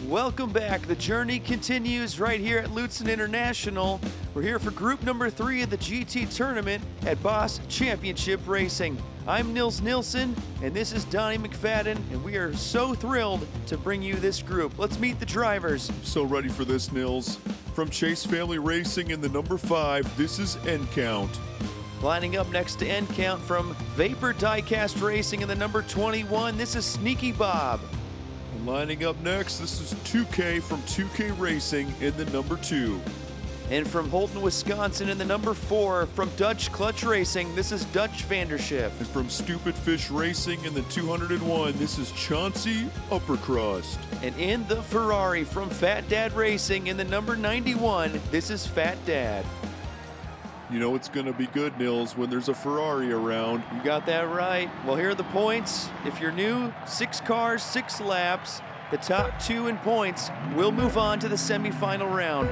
Welcome back. The journey continues right here at Lutsen International. We're here for group number 3 of the GT tournament at Boss Championship Racing. I'm Nils Nilsson, and this is Donnie McFadden, and we are so thrilled to bring you this group. Let's meet the drivers. So ready for this, Nils. From Chase Family Racing in the number 5, this is N Count. Lining up next to N Count from Vapor Diecast Racing in the number 21, this is Sneaky Bob. And lining up next, this is 2K from 2K Racing in the number 2. And from Holton, Wisconsin in the number 4, from Dutch Clutch Racing, this is Dutch Vanderschiff. And from Stupid Fish Racing in the 201, this is Chauncey Uppercrust. And in the Ferrari from Fat Dad Racing in the number 91, this is Fat Dad. You know it's going to be good, Nils, when there's a Ferrari around. You got that right. Well, here are the points. If you're new, 6 cars, 6 laps. The top 2 in points will move on to the semifinal round.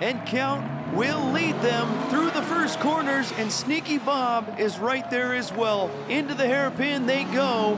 N Count will lead them through the first corners, and Sneaky Bob is right there as well. Into the hairpin they go,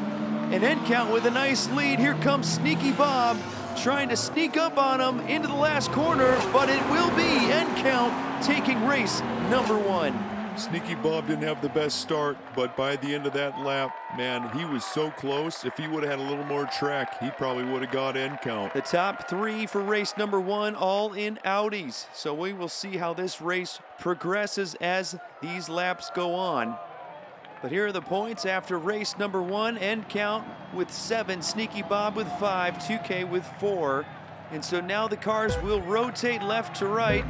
and N Count with a nice lead. Here comes Sneaky Bob trying to sneak up on him into the last corner, but it will be N Count taking race number 1. Sneaky Bob didn't have the best start, but by the end of that lap, man, he was so close. If he would have had a little more track, he probably would have got N Count. The top 3 for race number 1, all in Audis. So we will see how this race progresses as these laps go on. But here are the points after race number 1. N Count with 7, Sneaky Bob with 5, 2K with 4. And so now the cars will rotate left to right.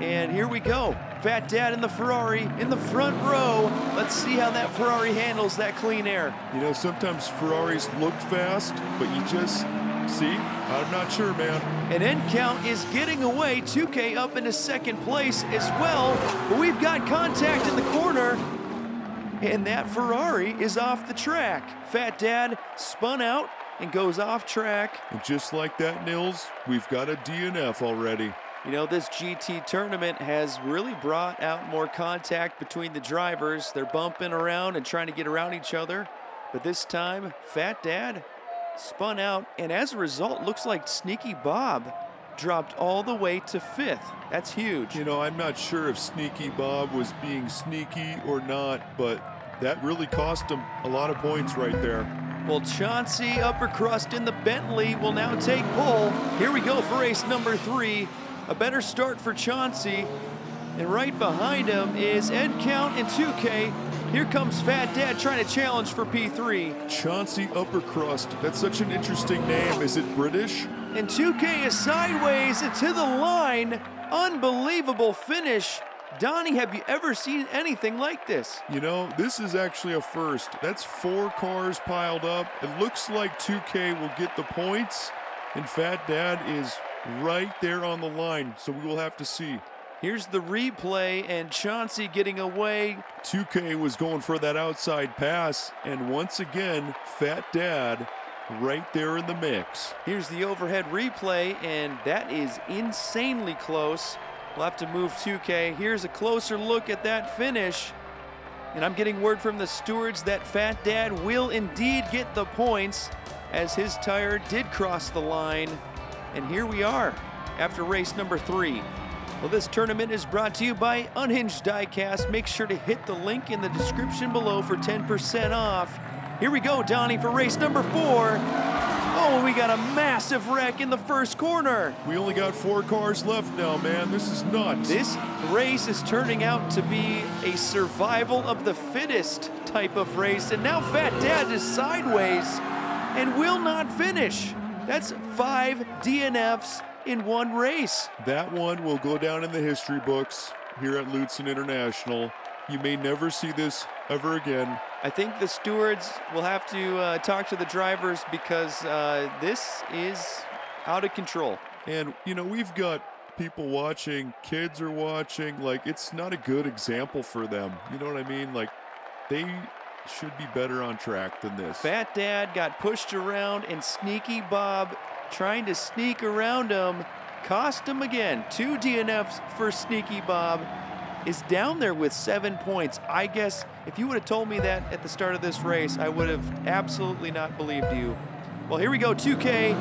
And here we go. Fat Dad in the Ferrari in the front row. Let's see how that Ferrari handles that clean air. You know, sometimes Ferraris look fast, but you just see, I'm not sure, man. And N Count is getting away. 2K up into second place as well. But we've got contact in the corner. And that Ferrari is off the track. Fat Dad spun out and goes off track. And just like that, Nils, we've got a DNF already. You know, this GT tournament has really brought out more contact between the drivers. They're bumping around and trying to get around each other. But this time, Fat Dad spun out, and as a result, looks like Sneaky Bob dropped all the way to 5th. That's huge. You know, I'm not sure if Sneaky Bob was being sneaky or not, but that really cost him a lot of points right there. Well, Chauncey Uppercrust in the Bentley will now take pole. Here we go for race number 3. A better start for Chauncey. And right behind him is N Count and 2K. Here comes Fat Dad trying to challenge for P3. Chauncey Uppercrust. That's such an interesting name. Is it British? And 2K is sideways and to the line. Unbelievable finish. Donnie, have you ever seen anything like this? You know, this is actually a first. That's 4 cars piled up. It looks like 2K will get the points, and Fat Dad is right there on the line, so we will have to see. Here's the replay, and Chauncey getting away. 2K was going for that outside pass, and once again, Fat Dad right there in the mix. Here's the overhead replay, and that is insanely close. We'll have to move 2K. Here's a closer look at that finish. And I'm getting word from the stewards that Fat Dad will indeed get the points, as his tire did cross the line. And here we are after race number 3. Well, this tournament is brought to you by Unhinged Diecast. Make sure to hit the link in the description below for 10% off. Here we go, Donnie, for race number 4. Oh, we got a massive wreck in the first corner. We only got 4 cars left now, man. This is nuts. This race is turning out to be a survival of the fittest type of race. And now Fat Dad is sideways and will not finish. That's 5 DNFs in one race. That one will go down in the history books here at Lutsen International. You may never see this ever again. I think the stewards will have to talk to the drivers because this is out of control. And, you know, we've got people watching, kids are watching. Like, it's not a good example for them. You know what I mean? Like, they should be better on track than this. Fat Dad got pushed around, and Sneaky Bob trying to sneak around him cost him again. 2 DNFs for Sneaky Bob. Is down there with 7 points. I guess if you would have told me that at the start of this race, I would have absolutely not believed you. Well, here we go, 2K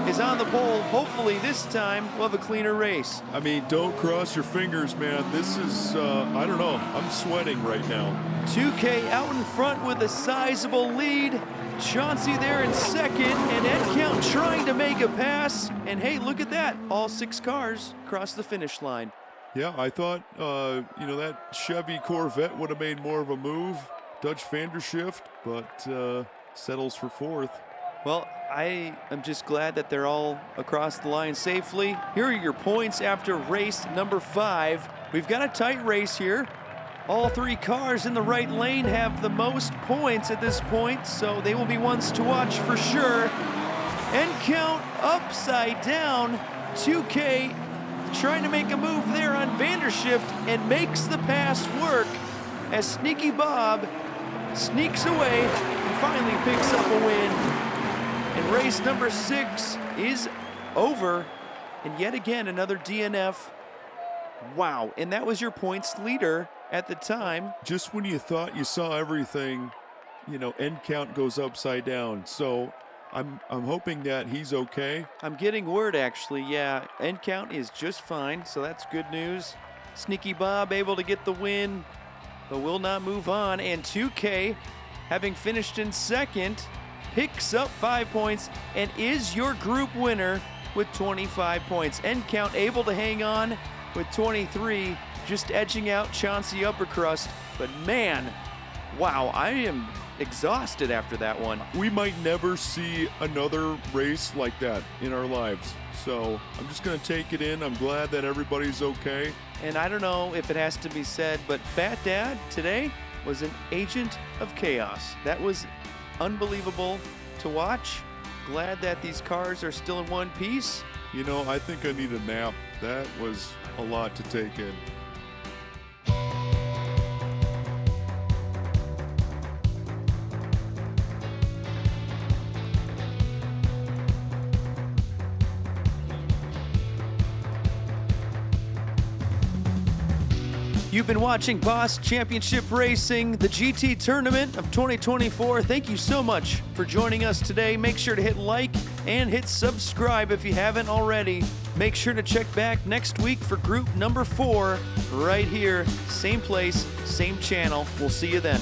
is on the pole. Hopefully this time we'll have a cleaner race. I mean, don't cross your fingers, man. This is, I don't know. I'm sweating right now. 2K out in front with a sizable lead. Chauncey there in second, and Ed Count trying to make a pass. And hey, look at that. All 6 cars cross the finish line. Yeah, I thought, that Chevy Corvette would have made more of a move. Dutch Vandershift, but settles for 4th. Well, I am just glad that they're all across the line safely. Here are your points after race number 5. We've got a tight race here. All 3 cars in the right lane have the most points at this point, so they will be ones to watch for sure. End count upside down. 2K trying to make a move there on Vandershift and makes the pass work as Sneaky Bob sneaks away and finally picks up a win. And race number 6 is over. And yet again, another DNF. Wow, and that was your points leader at the time. Just when you thought you saw everything, end count goes upside down. So I'm hoping that he's okay. I'm getting word, actually, yeah. End count is just fine, so that's good news. Sneaky Bob able to get the win, but will not move on. And 2K, having finished in second, picks up 5 points and is your group winner with 25 points. End count able to hang on with 23, just edging out Chauncey Uppercrust. But man, wow, I am exhausted after that one. We might never see another race like that in our lives. So I'm just going to take it in. I'm glad that everybody's okay. And I don't know if it has to be said, but Fat Dad today was an agent of chaos. That was unbelievable to watch. Glad that these cars are still in one piece. I think I need a nap. That was a lot to take in. You've been watching Boss Championship Racing, the GT Tournament of 2024. Thank you so much for joining us today. Make sure to hit like and hit subscribe if you haven't already. Make sure to check back next week for group number 4 right here. Same place, same channel. We'll see you then.